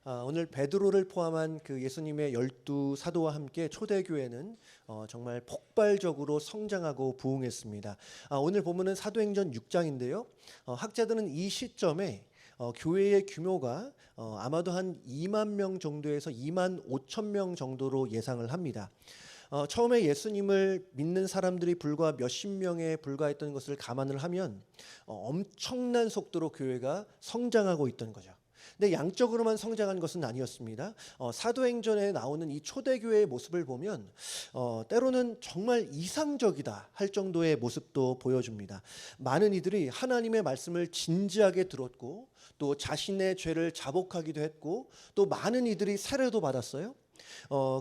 오늘 베드로를 포함한 그 예수님의 12사도와 함께 초대교회는 정말 폭발적으로 성장하고 부흥했습니다. 오늘 본문은 사도행전 6장인데요. 학자들은 이 시점에 교회의 규모가 아마도 한 2만 명 정도에서 2만 5천 명 정도로 예상을 합니다. 처음에 예수님을 믿는 사람들이 불과 몇십 명에 불과했던 것을 감안을 하면 엄청난 속도로 교회가 성장하고 있던 거죠. 근데 양적으로만 성장한 것은 아니었습니다. 사도행전에 나오는 이 초대교회의 모습을 보면 때로는 정말 이상적이다 할 정도의 모습도 보여줍니다. 많은 이들이 하나님의 말씀을 진지하게 들었고 또 자신의 죄를 자복하기도 했고 또 많은 이들이 세례도 받았어요.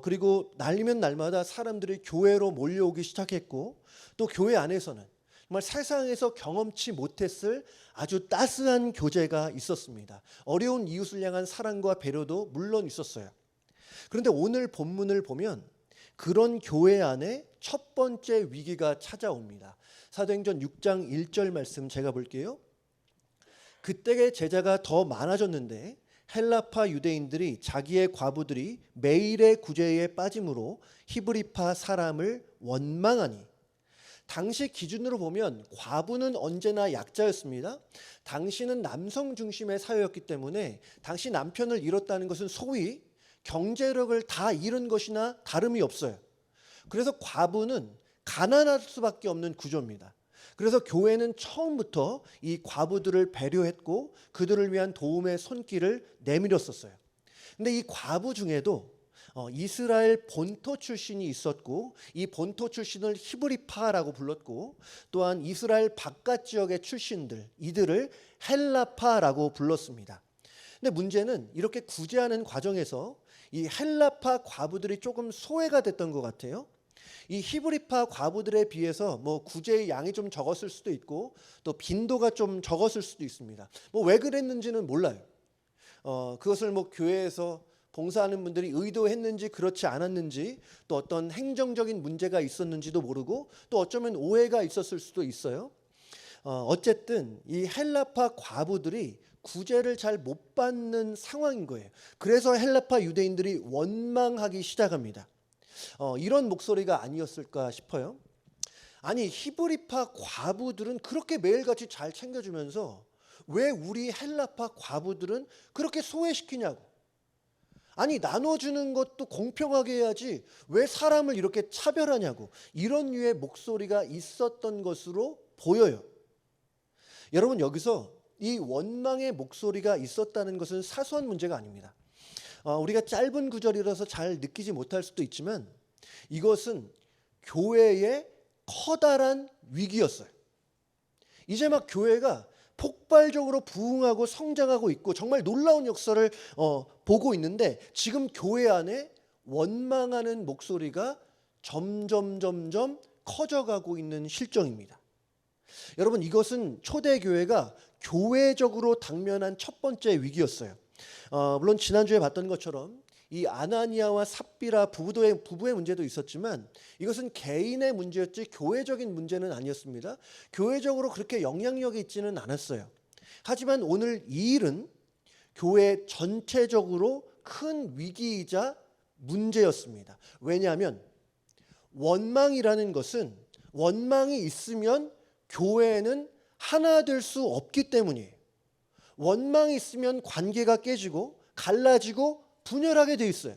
그리고 날이면 날마다 사람들이 교회로 몰려오기 시작했고 또 교회 안에서는 정말 세상에서 경험치 못했을 아주 따스한 교제가 있었습니다. 어려운 이웃을 향한 사랑과 배려도 물론 있었어요. 그런데 오늘 본문을 보면 그런 교회 안에 첫 번째 위기가 찾아옵니다. 사도행전 6장 1절 말씀 제가 볼게요. 그때의 제자가 더 많아졌는데 헬라파 유대인들이 자기의 과부들이 매일의 구제에 빠짐으로 히브리파 사람을 원망하니. 당시 기준으로 보면 과부는 언제나 약자였습니다. 당시는 남성 중심의 사회였기 때문에 당시 남편을 잃었다는 것은 소위 경제력을 다 잃은 것이나 다름이 없어요. 그래서 과부는 가난할 수밖에 없는 구조입니다. 그래서 교회는 처음부터 이 과부들을 배려했고 그들을 위한 도움의 손길을 내밀었었어요. 근데 이 과부 중에도 이스라엘 본토 출신이 있었고 이 본토 출신을 히브리파라고 불렀고 또한 이스라엘 바깥 지역의 출신들 이들을 헬라파라고 불렀습니다. 근데 문제는 이렇게 구제하는 과정에서 이 헬라파 과부들이 조금 소외가 됐던 것 같아요. 이 히브리파 과부들에 비해서 구제의 양이 좀 적었을 수도 있고 또 빈도가 좀 적었을 수도 있습니다. 왜 그랬는지는 몰라요. 그것을 교회에서 봉사하는 분들이 의도했는지 그렇지 않았는지 또 어떤 행정적인 문제가 있었는지도 모르고 또 어쩌면 오해가 있었을 수도 있어요. 어쨌든 이 헬라파 과부들이 구제를 잘 못 받는 상황인 거예요. 그래서 헬라파 유대인들이 원망하기 시작합니다. 이런 목소리가 아니었을까 싶어요. 아니 히브리파 과부들은 그렇게 매일같이 잘 챙겨주면서 왜 우리 헬라파 과부들은 그렇게 소외시키냐고. 아니 나눠주는 것도 공평하게 해야지 왜 사람을 이렇게 차별하냐고. 이런 류의 목소리가 있었던 것으로 보여요. 여러분 여기서 이 원망의 목소리가 있었다는 것은 사소한 문제가 아닙니다. 우리가 짧은 구절이라서 잘 느끼지 못할 수도 있지만 이것은 교회의 커다란 위기였어요. 이제 막 교회가 폭발적으로 부흥하고 성장하고 있고 정말 놀라운 역사를 보고 있는데 지금 교회 안에 원망하는 목소리가 점점 커져가고 있는 실정입니다. 여러분 이것은 초대교회가 교회적으로 당면한 첫 번째 위기였어요. 물론 지난주에 봤던 것처럼 이 아나니아와 삽비라 부부의 문제도 있었지만 이것은 개인의 문제였지 교회적인 문제는 아니었습니다. 교회적으로 그렇게 영향력이 있지는 않았어요. 하지만 오늘 이 일은 교회 전체적으로 큰 위기이자 문제였습니다. 왜냐하면 원망이라는 것은 원망이 있으면 교회는 하나 될 수 없기 때문이에요. 원망이 있으면 관계가 깨지고 갈라지고 분열하게 돼 있어요.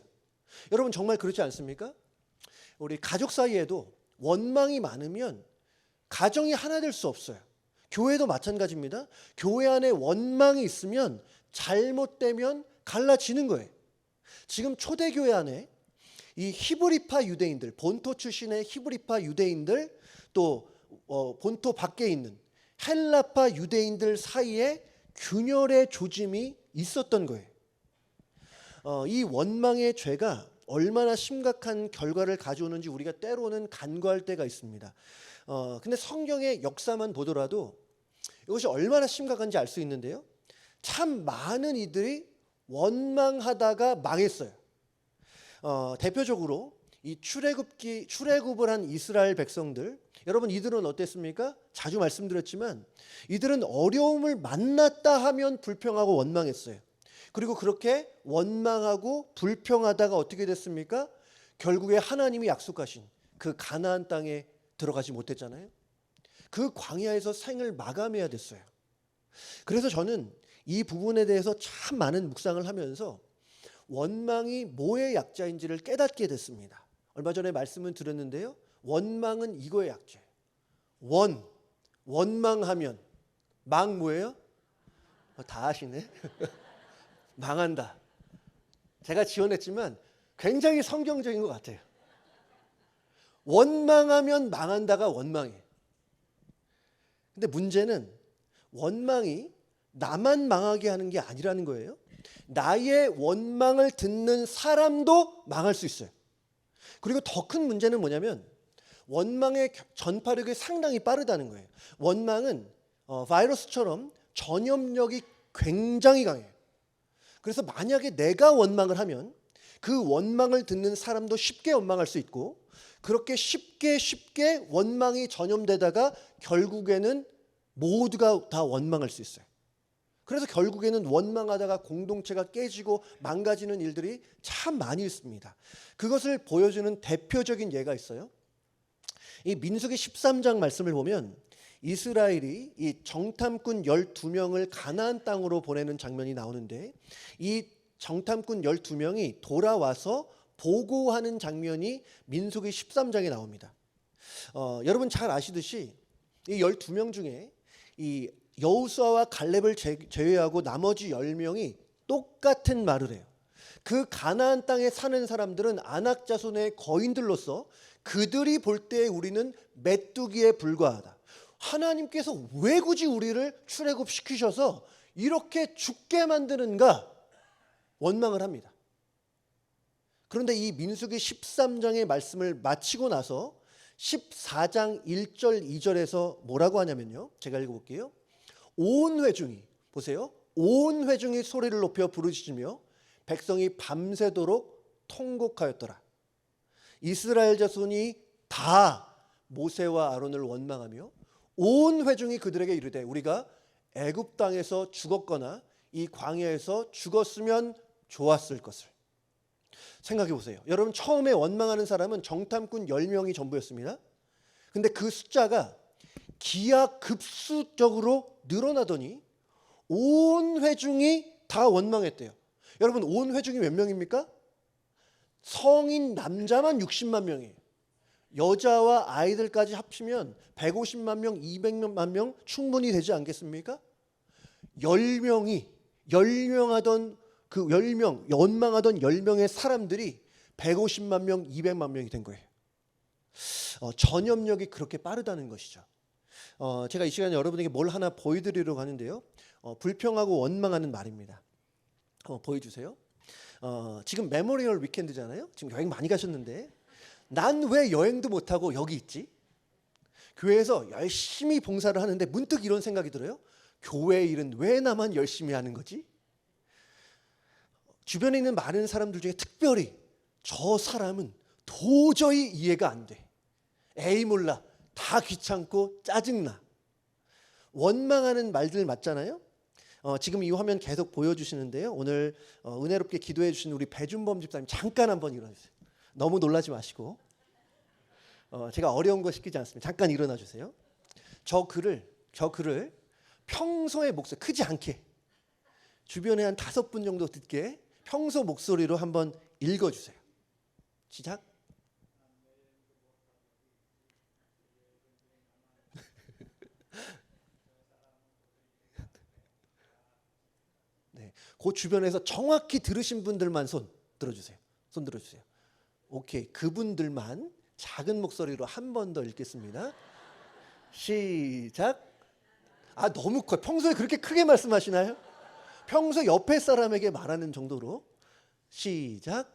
여러분 정말 그렇지 않습니까? 우리 가족 사이에도 원망이 많으면 가정이 하나 될 수 없어요. 교회도 마찬가지입니다. 교회 안에 원망이 있으면 잘못되면 갈라지는 거예요. 지금 초대교회 안에 이 히브리파 유대인들, 본토 출신의 히브리파 유대인들 또 본토 밖에 있는 헬라파 유대인들 사이에 균열의 조짐이 있었던 거예요. 이 원망의 죄가 얼마나 심각한 결과를 가져오는지 우리가 때로는 간과할 때가 있습니다. 근데 성경의 역사만 보더라도 이것이 얼마나 심각한지 알 수 있는데요. 참 많은 이들이 원망하다가 망했어요. 대표적으로 이 출애굽을 한 이스라엘 백성들, 여러분 이들은 어땠습니까? 자주 말씀드렸지만 이들은 어려움을 만났다 하면 불평하고 원망했어요. 그리고 그렇게 원망하고 불평하다가 어떻게 됐습니까? 결국에 하나님이 약속하신 그 가나안 땅에 들어가지 못했잖아요. 그 광야에서 생을 마감해야 됐어요. 그래서 저는 이 부분에 대해서 참 많은 묵상을 하면서 원망이 뭐의 약자인지를 깨닫게 됐습니다. 얼마 전에 말씀을 드렸는데요. 원망은 이거의 약자예요. 원망하면 망 뭐예요? 다 아시네. 망한다. 제가 지원했지만 굉장히 성경적인 것 같아요. 원망하면 망한다가 원망이에요. 근데 문제는 원망이 나만 망하게 하는 게 아니라는 거예요. 나의 원망을 듣는 사람도 망할 수 있어요. 그리고 더 큰 문제는 뭐냐면 원망의 전파력이 상당히 빠르다는 거예요. 원망은 바이러스처럼 전염력이 굉장히 강해요. 그래서 만약에 내가 원망을 하면 그 원망을 듣는 사람도 쉽게 원망할 수 있고, 그렇게 쉽게 원망이 전염되다가 결국에는 모두가 다 원망할 수 있어요. 그래서 결국에는 원망하다가 공동체가 깨지고 망가지는 일들이 참 많이 있습니다. 그것을 보여주는 대표적인 예가 있어요. 이 민수기 13장 말씀을 보면 이스라엘이 이 정탐꾼 12명을 가나안 땅으로 보내는 장면이 나오는데, 이 정탐꾼 12명이 돌아와서 보고하는 장면이 민수기 13장에 나옵니다. 여러분 잘 아시듯이 이 12명 중에 이 여호수아와 갈렙을 제외하고 나머지 10명이 똑같은 말을 해요. 그 가나안 땅에 사는 사람들은 아낙 자손의 거인들로서 그들이 볼 때 우리는 메뚜기에 불과하다. 하나님께서 왜 굳이 우리를 출애굽시키셔서 이렇게 죽게 만드는가 원망을 합니다. 그런데 이 민수기 13장의 말씀을 마치고 나서 14장 1절 2절에서 뭐라고 하냐면요. 제가 읽어볼게요. 온 회중이, 보세요. 온 회중이 소리를 높여 부르짖으며 백성이 밤새도록 통곡하였더라. 이스라엘 자손이 다 모세와 아론을 원망하며 온 회중이 그들에게 이르되 우리가 애굽 땅에서 죽었거나 이 광야에서 죽었으면 좋았을 것을. 생각해 보세요. 여러분 처음에 원망하는 사람은 정탐꾼 10명이 전부였습니다. 근데 그 숫자가 기하급수적으로 늘어나더니 온 회중이 다 원망했대요. 여러분 온 회중이 몇 명입니까? 성인 남자만 60만 명이에요. 여자와 아이들까지 합치면 150만 명, 200만 명 충분히 되지 않겠습니까? 10명이 원망하던 10명의 사람들이 150만 명, 200만 명이 된 거예요. 전염력이 그렇게 빠르다는 것이죠. 제가 이 시간에 여러분에게 뭘 하나 보여드리려고 하는데요. 불평하고 원망하는 말입니다. 보여주세요. 지금 메모리얼 위켄드잖아요. 지금 여행 많이 가셨는데 난 왜 여행도 못하고 여기 있지? 교회에서 열심히 봉사를 하는데 문득 이런 생각이 들어요. 교회 일은 왜 나만 열심히 하는 거지? 주변에 있는 많은 사람들 중에 특별히 저 사람은 도저히 이해가 안 돼. 에이 몰라. 다 귀찮고 짜증나. 원망하는 말들 맞잖아요. 지금 이 화면 계속 보여주시는데요. 오늘 은혜롭게 기도해 주신 우리 배준범 집사님 잠깐 한번 일어나주세요. 너무 놀라지 마시고. 제가 어려운 거 시키지 않습니다. 잠깐 일어나 주세요. 저 글을 평소의 목소리 크지 않게 주변에 한 5분 정도 듣게 평소 목소리로 한번 읽어주세요. 시작. 네, 그 주변에서 정확히 들으신 분들만 손 들어주세요. 손 들어주세요. 오케이, 그분들만 작은 목소리로 한 번 더 읽겠습니다. 시작. 너무 커요. 평소에 그렇게 크게 말씀하시나요? 평소 옆에 사람에게 말하는 정도로. 시작.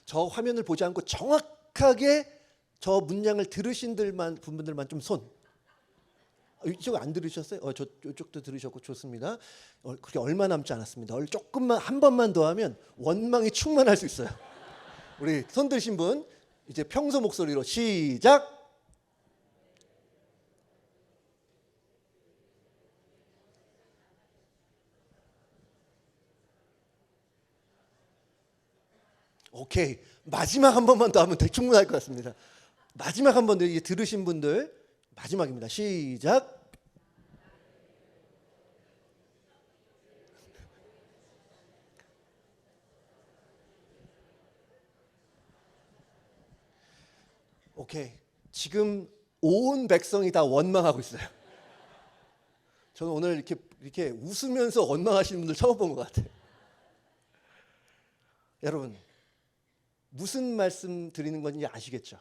저 화면을 보지 않고 정확하게 저 문장을 들으신 분들만 좀 손. 이쪽 안 들으셨어요? 이쪽도 들으셨고 좋습니다. 그렇게 얼마 남지 않았습니다. 조금만 한 번만 더 하면 원망이 충만할 수 있어요. 우리 손 드신 분 이제 평소 목소리로 시작. 오케이. 마지막 한 번만 더 하면 충분할 것 같습니다. 마지막 한 번 더, 이제 들으신 분들 마지막입니다. 시작. 오케이. 지금 온 백성이 다 원망하고 있어요. 저는 오늘 이렇게 웃으면서 원망하시는 분들 처음 본 것 같아요. 여러분, 무슨 말씀 드리는 건지 아시겠죠?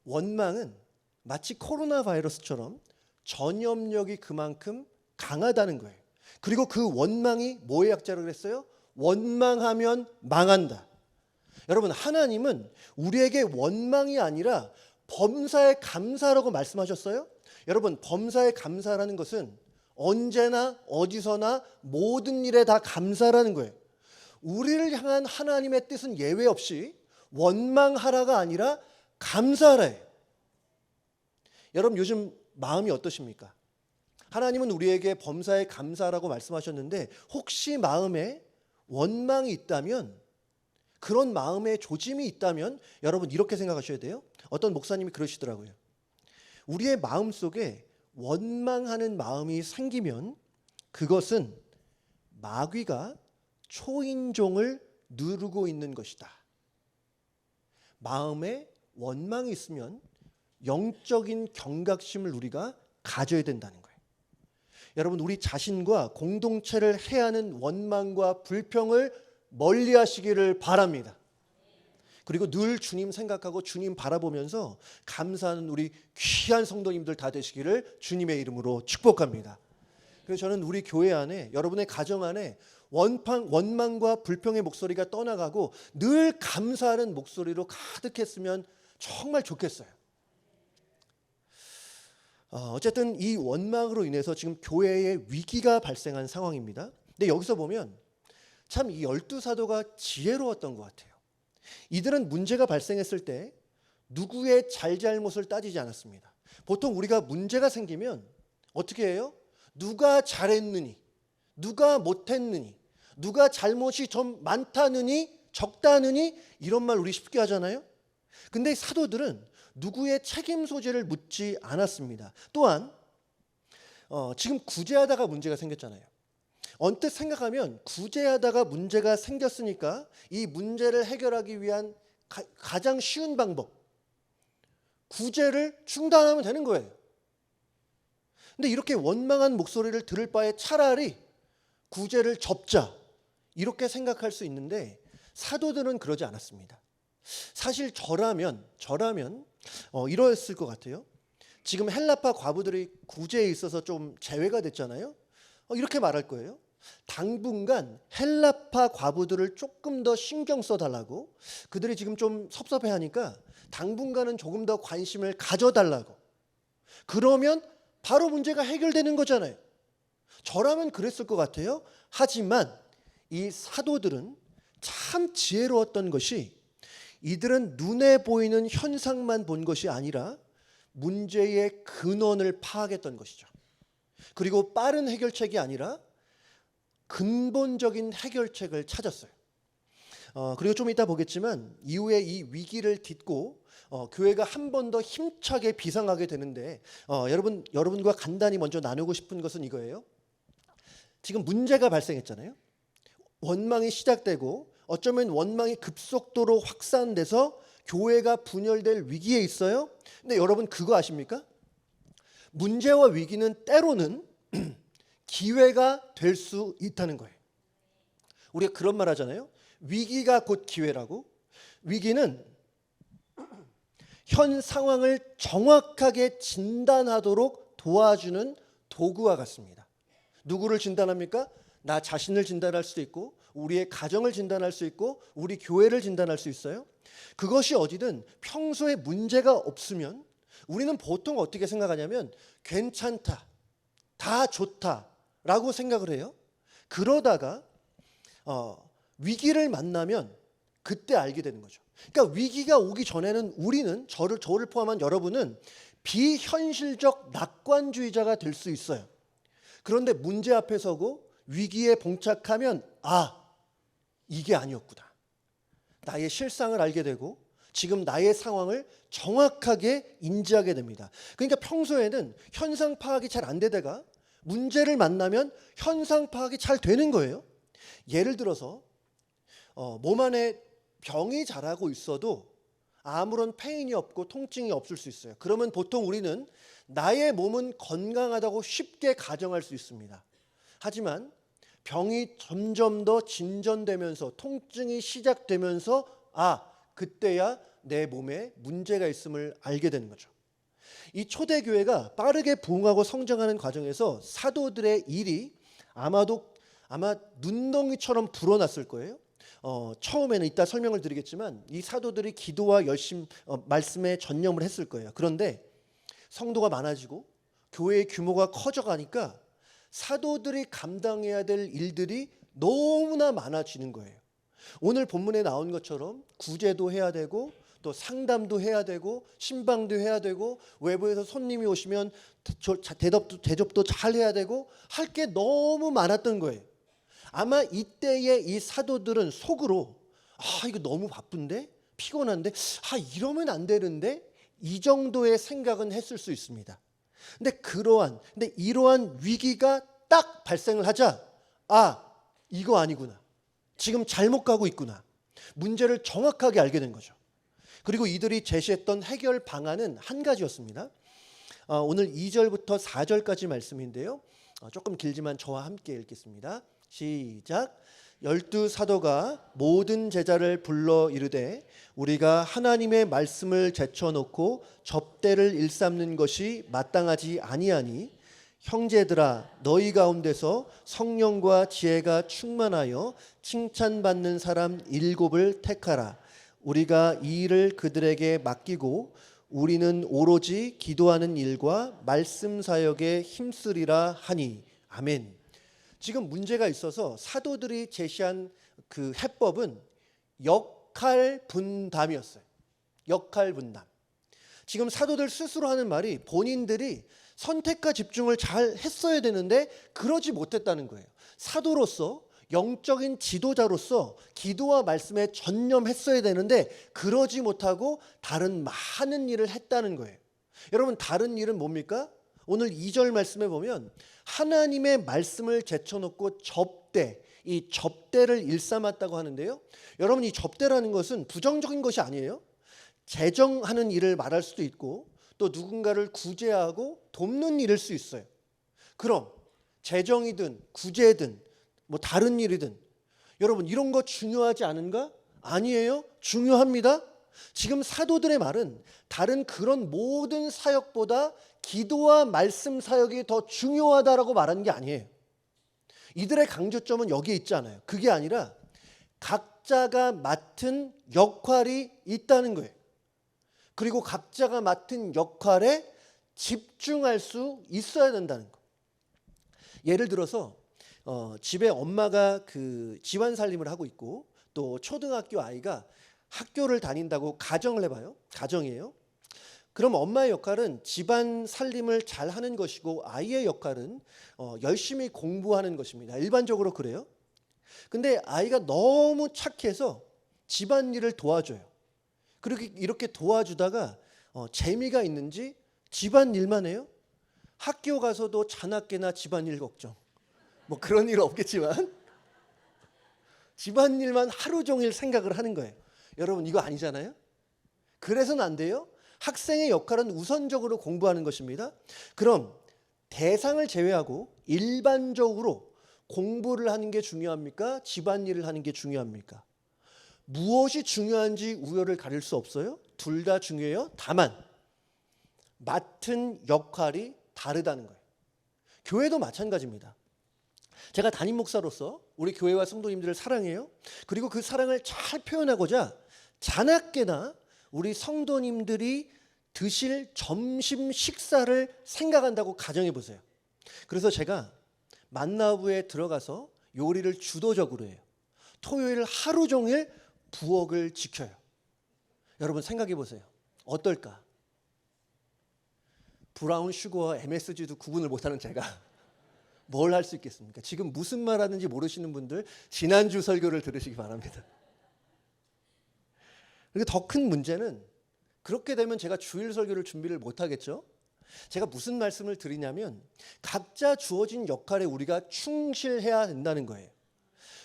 원망은 마치 코로나 바이러스처럼 전염력이 그만큼 강하다는 거예요. 그리고 그 원망이 뭐의 약자로 그랬어요? 원망하면 망한다. 여러분, 하나님은 우리에게 원망이 아니라 범사에 감사라고 말씀하셨어요. 여러분, 범사에 감사라는 것은 언제나 어디서나 모든 일에 다 감사라는 거예요. 우리를 향한 하나님의 뜻은 예외 없이 원망하라가 아니라 감사하라예요. 여러분, 요즘 마음이 어떠십니까? 하나님은 우리에게 범사에 감사라고 말씀하셨는데 혹시 마음에 원망이 있다면, 그런 마음의 조짐이 있다면 여러분 이렇게 생각하셔야 돼요. 어떤 목사님이 그러시더라고요. 우리의 마음속에 원망하는 마음이 생기면 그것은 마귀가 초인종을 누르고 있는 것이다. 마음에 원망이 있으면 영적인 경각심을 우리가 가져야 된다는 거예요. 여러분, 우리 자신과 공동체를 해하는 원망과 불평을 멀리 하시기를 바랍니다. 그리고 늘 주님 생각하고 주님 바라보면서 감사하는 우리 귀한 성도님들 다 되시기를 주님의 이름으로 축복합니다. 그래서 저는 우리 교회 안에, 여러분의 가정 안에 원망과 불평의 목소리가 떠나가고 늘 감사하는 목소리로 가득했으면 정말 좋겠어요. 어쨌든 이 원망으로 인해서 지금 교회에 위기가 발생한 상황입니다. 근데 여기서 보면 참 이 12사도가 지혜로웠던 것 같아요. 이들은 문제가 발생했을 때 누구의 잘잘못을 따지지 않았습니다. 보통 우리가 문제가 생기면 어떻게 해요? 누가 잘했느니, 누가 못했느니, 누가 잘못이 좀 많다느니 적다느니, 이런 말 우리 쉽게 하잖아요. 근데 사도들은 누구의 책임 소재를 묻지 않았습니다. 또한 지금 구제하다가 문제가 생겼잖아요. 언뜻 생각하면 구제하다가 문제가 생겼으니까 이 문제를 해결하기 위한 가장 쉬운 방법, 구제를 중단하면 되는 거예요. 근데 이렇게 원망한 목소리를 들을 바에 차라리 구제를 접자, 이렇게 생각할 수 있는데 사도들은 그러지 않았습니다. 사실 저라면 이러했을 것 같아요. 지금 헬라파 과부들이 구제에 있어서 좀 제외가 됐잖아요. 이렇게 말할 거예요. 당분간 헬라파 과부들을 조금 더 신경 써달라고, 그들이 지금 좀 섭섭해하니까 당분간은 조금 더 관심을 가져달라고. 그러면 바로 문제가 해결되는 거잖아요. 저라면 그랬을 것 같아요. 하지만 이 사도들은 참 지혜로웠던 것이, 이들은 눈에 보이는 현상만 본 것이 아니라 문제의 근원을 파악했던 것이죠. 그리고 빠른 해결책이 아니라 근본적인 해결책을 찾았어요. 그리고 좀 이따 보겠지만 이후에 이 위기를 딛고 교회가 한 번 더 힘차게 비상하게 되는데, 여러분과 간단히 먼저 나누고 싶은 것은 이거예요. 지금 문제가 발생했잖아요. 원망이 시작되고 어쩌면 원망이 급속도로 확산돼서 교회가 분열될 위기에 있어요. 근데 여러분 그거 아십니까? 문제와 위기는 때로는 기회가 될 수 있다는 거예요. 우리가 그런 말 하잖아요. 위기가 곧 기회라고. 위기는 현 상황을 정확하게 진단하도록 도와주는 도구와 같습니다. 누구를 진단합니까? 나 자신을 진단할 수도 있고, 우리의 가정을 진단할 수 있고, 우리 교회를 진단할 수 있어요. 그것이 어디든 평소에 문제가 없으면 우리는 보통 어떻게 생각하냐면 괜찮다, 다 좋다라고 생각을 해요. 그러다가 위기를 만나면 그때 알게 되는 거죠. 그러니까 위기가 오기 전에는 우리는 저를 포함한 여러분은 비현실적 낙관주의자가 될 수 있어요. 그런데 문제 앞에 서고 위기에 봉착하면 이게 아니었구나. 나의 실상을 알게 되고 지금 나의 상황을 정확하게 인지하게 됩니다. 그러니까 평소에는 현상 파악이 잘 안 되다가 문제를 만나면 현상 파악이 잘 되는 거예요. 예를 들어서 몸 안에 병이 자라고 있어도 아무런 페인이 없고 통증이 없을 수 있어요. 그러면 보통 우리는 나의 몸은 건강하다고 쉽게 가정할 수 있습니다. 하지만 병이 점점 더 진전되면서 통증이 시작되면서 그때야 내 몸에 문제가 있음을 알게 되는 거죠. 이 초대교회가 빠르게 부흥하고 성장하는 과정에서 사도들의 일이 아마 눈덩이처럼 불어났을 거예요. 처음에는 이따 설명을 드리겠지만 이 사도들이 기도와 말씀에 전념을 했을 거예요. 그런데 성도가 많아지고 교회의 규모가 커져가니까 사도들이 감당해야 될 일들이 너무나 많아지는 거예요. 오늘 본문에 나온 것처럼 구제도 해야 되고 또 상담도 해야 되고 신방도 해야 되고 외부에서 손님이 오시면 대접도 잘 해야 되고 할 게 너무 많았던 거예요. 아마 이때의 이 사도들은 속으로 이거 너무 바쁜데 피곤한데 이러면 안 되는데 이 정도의 생각은 했을 수 있습니다. 근데 이러한 위기가 딱 발생을 하자 이거 아니구나. 지금 잘못 가고 있구나. 문제를 정확하게 알게 된 거죠. 그리고 이들이 제시했던 해결 방안은 한 가지였습니다. 오늘 2절부터 4절까지 말씀인데요. 조금 길지만 저와 함께 읽겠습니다. 시작. 12사도가 모든 제자를 불러 이르되 우리가 하나님의 말씀을 제쳐놓고 접대를 일삼는 것이 마땅하지 아니하니 형제들아 너희 가운데서 성령과 지혜가 충만하여 칭찬받는 사람 7을 택하라. 우리가 이 일을 그들에게 맡기고 우리는 오로지 기도하는 일과 말씀 사역에 힘쓰리라 하니. 아멘. 지금 문제가 있어서 사도들이 제시한 그 해법은 역할 분담이었어요. 역할 분담. 지금 사도들 스스로 하는 말이 본인들이 선택과 집중을 잘 했어야 되는데 그러지 못했다는 거예요. 사도로서 영적인 지도자로서 기도와 말씀에 전념했어야 되는데 그러지 못하고 다른 많은 일을 했다는 거예요. 여러분 다른 일은 뭡니까? 오늘 2절 말씀에 보면 하나님의 말씀을 제쳐놓고 이 접대를 일삼았다고 하는데요. 여러분 이 접대라는 것은 부정적인 것이 아니에요. 재정하는 일을 말할 수도 있고 또 누군가를 구제하고 돕는 일일 수 있어요. 그럼 재정이든 구제든 다른 일이든 여러분 이런 거 중요하지 않은가? 아니에요. 중요합니다. 지금 사도들의 말은 다른 그런 모든 사역보다 기도와 말씀 사역이 더 중요하다라고 말하는 게 아니에요. 이들의 강조점은 여기에 있지 않아요. 그게 아니라 각자가 맡은 역할이 있다는 거예요. 그리고 각자가 맡은 역할에 집중할 수 있어야 된다는 거. 예를 들어서 집에 엄마가 그 집안 살림을 하고 있고 또 초등학교 아이가 학교를 다닌다고 가정을 해봐요. 가정이에요. 그럼 엄마의 역할은 집안 살림을 잘 하는 것이고 아이의 역할은 열심히 공부하는 것입니다. 일반적으로 그래요. 근데 아이가 너무 착해서 집안일을 도와줘요. 그리고 이렇게 도와주다가 재미가 있는지 집안일만 해요. 학교 가서도 자나깨나 집안일 걱정. 그런 일 없겠지만 집안일만 하루 종일 생각을 하는 거예요. 여러분 이거 아니잖아요. 그래서는 안 돼요. 학생의 역할은 우선적으로 공부하는 것입니다. 그럼 대상을 제외하고 일반적으로 공부를 하는 게 중요합니까? 집안일을 하는 게 중요합니까? 무엇이 중요한지 우열을 가릴 수 없어요. 둘 다 중요해요. 다만 맡은 역할이 다르다는 거예요. 교회도 마찬가지입니다. 제가 담임 목사로서 우리 교회와 성도님들을 사랑해요. 그리고 그 사랑을 잘 표현하고자 자나깨나 우리 성도님들이 드실 점심 식사를 생각한다고 가정해 보세요. 그래서 제가 만나부에 들어가서 요리를 주도적으로 해요. 토요일 하루 종일 부엌을 지켜요. 여러분 생각해 보세요. 어떨까? 브라운 슈거와 MSG도 구분을 못하는 제가 뭘 할 수 있겠습니까? 지금 무슨 말 하는지 모르시는 분들 지난주 설교를 들으시기 바랍니다. 그리고 더 큰 문제는 그렇게 되면 제가 주일 설교를 준비를 못 하겠죠? 제가 무슨 말씀을 드리냐면 각자 주어진 역할에 우리가 충실해야 된다는 거예요.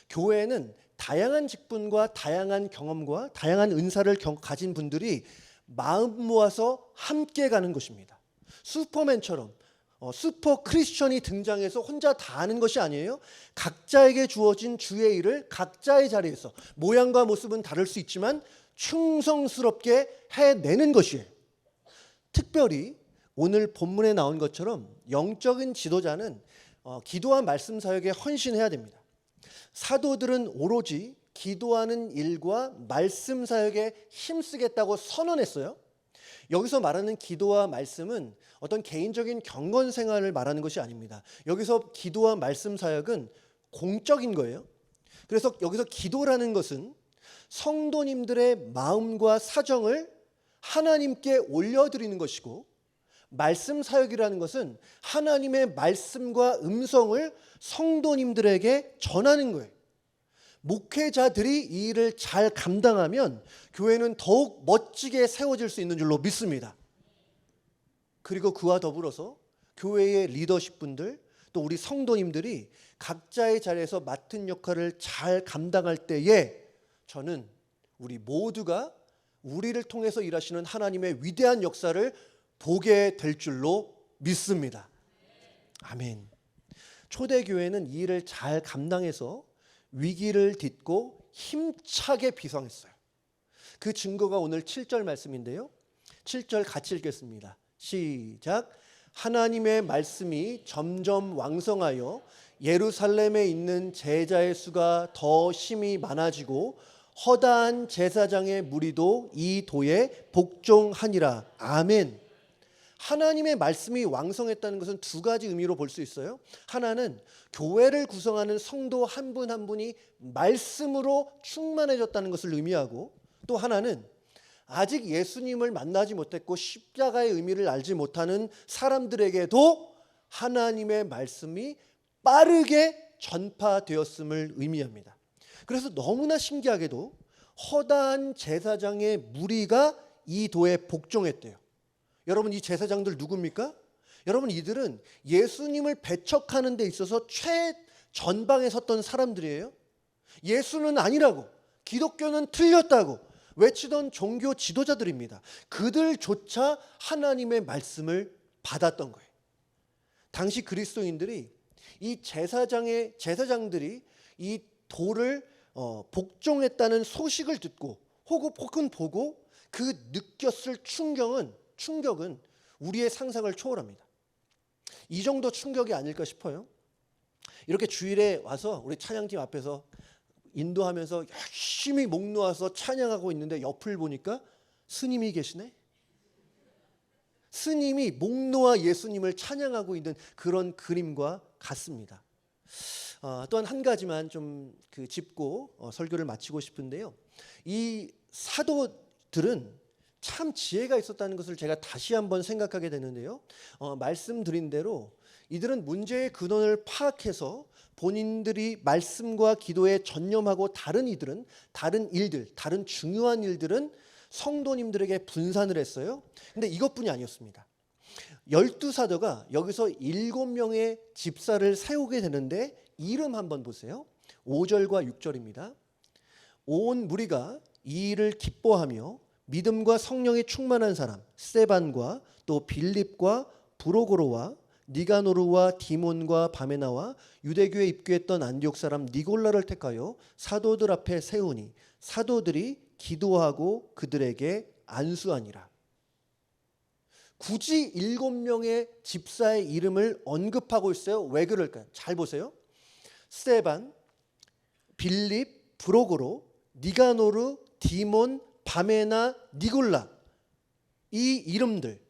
교회는 다양한 직분과 다양한 경험과 다양한 은사를 가진 분들이 마음 모아서 함께 가는 것입니다. 슈퍼맨처럼 슈퍼 크리스천이 등장해서 혼자 다 하는 것이 아니에요. 각자에게 주어진 주의 일을 각자의 자리에서 모양과 모습은 다를 수 있지만 충성스럽게 해내는 것이에요. 특별히 오늘 본문에 나온 것처럼 영적인 지도자는 기도와 말씀 사역에 헌신해야 됩니다. 사도들은 오로지 기도하는 일과 말씀 사역에 힘쓰겠다고 선언했어요. 여기서 말하는 기도와 말씀은 어떤 개인적인 경건 생활을 말하는 것이 아닙니다. 여기서 기도와 말씀 사역은 공적인 거예요. 그래서 여기서 기도라는 것은 성도님들의 마음과 사정을 하나님께 올려드리는 것이고, 말씀 사역이라는 것은 하나님의 말씀과 음성을 성도님들에게 전하는 거예요. 목회자들이 이 일을 잘 감당하면 교회는 더욱 멋지게 세워질 수 있는 줄로 믿습니다. 그리고 그와 더불어서 교회의 리더십분들 또 우리 성도님들이 각자의 자리에서 맡은 역할을 잘 감당할 때에 저는 우리 모두가 우리를 통해서 일하시는 하나님의 위대한 역사를 보게 될 줄로 믿습니다. 아멘. 초대교회는 이 일을 잘 감당해서 위기를 딛고 힘차게 비상했어요. 그 증거가 오늘 7절 말씀인데요. 7절 같이 읽겠습니다. 시작. 하나님의 말씀이 점점 왕성하여 예루살렘에 있는 제자의 수가 더 심히 많아지고 허다한 제사장의 무리도 이 도에 복종하니라. 아멘. 하나님의 말씀이 왕성했다는 것은 두 가지 의미로 볼 수 있어요. 하나는 교회를 구성하는 성도 한 분 한 분이 말씀으로 충만해졌다는 것을 의미하고, 또 하나는 아직 예수님을 만나지 못했고 십자가의 의미를 알지 못하는 사람들에게도 하나님의 말씀이 빠르게 전파되었음을 의미합니다. 그래서 너무나 신기하게도 허다한 제사장의 무리가 이 도에 복종했대요. 여러분, 이 제사장들 누굽니까? 여러분, 이들은 예수님을 배척하는 데 있어서 최전방에 섰던 사람들이에요. 예수는 아니라고, 기독교는 틀렸다고 외치던 종교 지도자들입니다. 그들조차 하나님의 말씀을 받았던 거예요. 당시 그리스도인들이 이 제사장들이 이 도를 복종했다는 소식을 듣고 혹은 보고 그 느꼈을 충격은 우리의 상상을 초월합니다. 이 정도 충격이 아닐까 싶어요. 이렇게 주일에 와서 우리 찬양팀 앞에서 인도하면서 열심히 목 놓아서 찬양하고 있는데 옆을 보니까 스님이 계시네. 스님이 목 놓아 예수님을 찬양하고 있는 그런 그림과 같습니다. 또한 한 가지만 좀 짚고 설교를 마치고 싶은데요. 이 사도들은 참 지혜가 있었다는 것을 제가 다시 한번 생각하게 되는데요. 말씀드린 대로 이들은 문제의 근원을 파악해서 본인들이 말씀과 기도에 전념하고 다른 일들, 다른 중요한 일들은 성도님들에게 분산을 했어요. 근데 이것뿐이 아니었습니다. 12사도가 여기서 7명의 집사를 세우게 되는데 이름 한번 보세요. 5절과 6절입니다. 온 무리가 이 일을 기뻐하며 믿음과 성령이 충만한 사람 스데반과 또 빌립과 브로고로와 니가노르와 디몬과 바메나와 유대교에 입교했던 안디옥 사람 니골라를 택하여 사도들 앞에 세우니 사도들이 기도하고 그들에게 안수하니라. 굳이 7명의 집사의 이름을 언급하고 있어요. 왜 그럴까요? 잘 보세요. 스데반, 빌립, 브로고로, 니가노르, 디몬, 바메나, 니골라, 이 이름들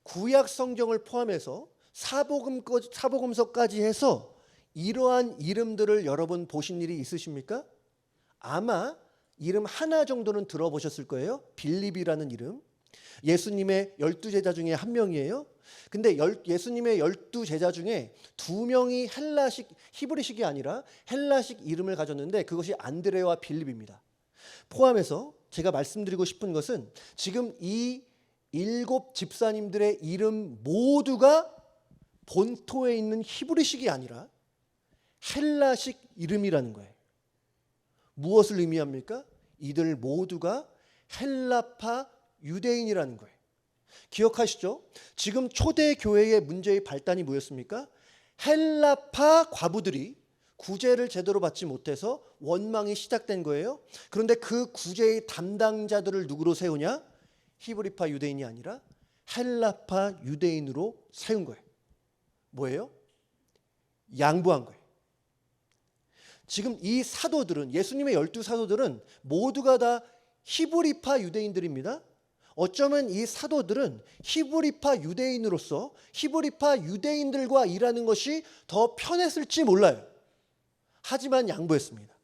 구약 성경을 포함해서 사복음서까지 해서 이러한 이름들을 여러분 보신 일이 있으십니까? 아마 이름 하나 정도는 들어보셨을 거예요. 빌립이라는 이름. 예수님의 12제자 중에 한 명이에요. 근데 예수님의 12제자 중에 2명이 헬라식 히브리식이 아니라 헬라식 이름을 가졌는데 그것이 안드레와 빌립입니다. 포함해서 제가 말씀드리고 싶은 것은 지금 이 7 집사님들의 이름 모두가 본토에 있는 히브리식이 아니라 헬라식 이름이라는 거예요. 무엇을 의미합니까? 이들 모두가 헬라파 유대인이라는 거예요. 기억하시죠? 지금 초대 교회의 문제의 발단이 뭐였습니까? 헬라파 과부들이 구제를 제대로 받지 못해서 원망이 시작된 거예요. 그런데 그 구제의 담당자들을 누구로 세우냐? 히브리파 유대인이 아니라 헬라파 유대인으로 세운 거예요. 뭐예요? 양보한 거예요. 지금 이 사도들은, 예수님의 12사도들은 모두가 다 히브리파 유대인들입니다. 어쩌면 이 사도들은 히브리파 유대인으로서 히브리파 유대인들과 일하는 것이 더 편했을지 몰라요. 하지만 양보했습니다.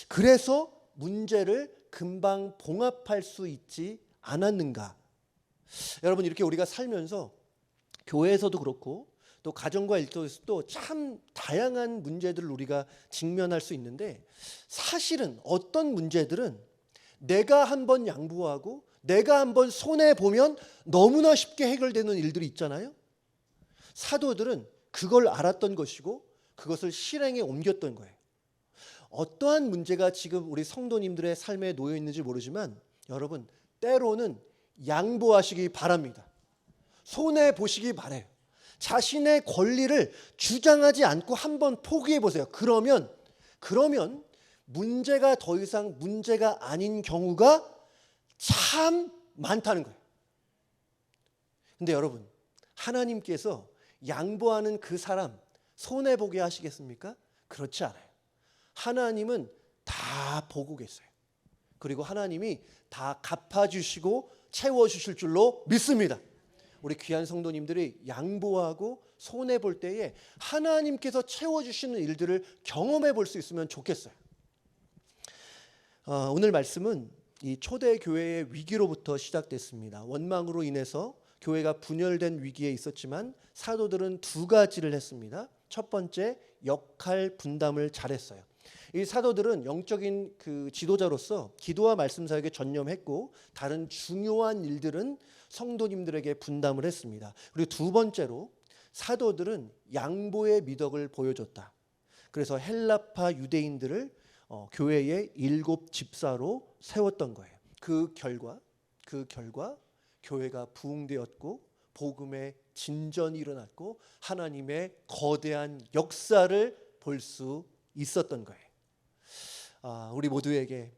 그래서 문제를 금방 봉합할 수 있지 않았는가? 여러분, 이렇게 우리가 살면서 교회에서도 그렇고 또 가정과 일터에서도 참 다양한 문제들을 우리가 직면할 수 있는데, 사실은 어떤 문제들은 내가 한번 양보하고 내가 한번 손해보면 너무나 쉽게 해결되는 일들이 있잖아요. 사도들은 그걸 알았던 것이고 그것을 실행에 옮겼던 거예요. 어떠한 문제가 지금 우리 성도님들의 삶에 놓여 있는지 모르지만 여러분, 때로는 양보하시기 바랍니다. 손해보시기 바라요. 자신의 권리를 주장하지 않고 한번 포기해 보세요. 그러면 문제가 더 이상 문제가 아닌 경우가 참 많다는 거예요. 근데 여러분, 하나님께서 양보하는 그 사람 손해보게 하시겠습니까? 그렇지 않아요. 하나님은 다 보고 계세요. 그리고 하나님이 다 갚아주시고 채워주실 줄로 믿습니다. 우리 귀한 성도님들이 양보하고 손해볼 때에 하나님께서 채워주시는 일들을 경험해 볼 수 있으면 좋겠어요. 오늘 말씀은 이 초대교회의 위기로부터 시작됐습니다. 원망으로 인해서 교회가 분열된 위기에 있었지만 사도들은 2가지를 했습니다. 첫 번째, 역할 분담을 잘했어요. 이 사도들은 영적인 그 지도자로서 기도와 말씀 사역에 전념했고 다른 중요한 일들은 성도님들에게 분담을 했습니다. 그리고 2번째로 사도들은 양보의 미덕을 보여줬다. 그래서 헬라파 유대인들을 교회의 7 집사로 세웠던 거예요. 그 결과 교회가 부흥되었고 복음의 진전이 일어났고 하나님의 거대한 역사를 볼 수 있었던 거예요. 우리 모두에게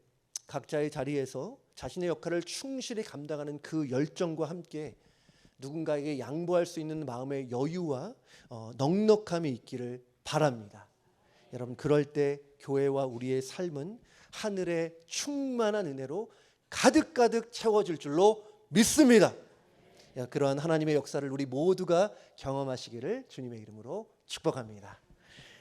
각자의 자리에서 자신의 역할을 충실히 감당하는 그 열정과 함께 누군가에게 양보할 수 있는 마음의 여유와 넉넉함이 있기를 바랍니다. 여러분, 그럴 때 교회와 우리의 삶은 하늘의 충만한 은혜로 가득가득 채워질 줄로 믿습니다. 그러한 하나님의 역사를 우리 모두가 경험하시기를 주님의 이름으로 축복합니다.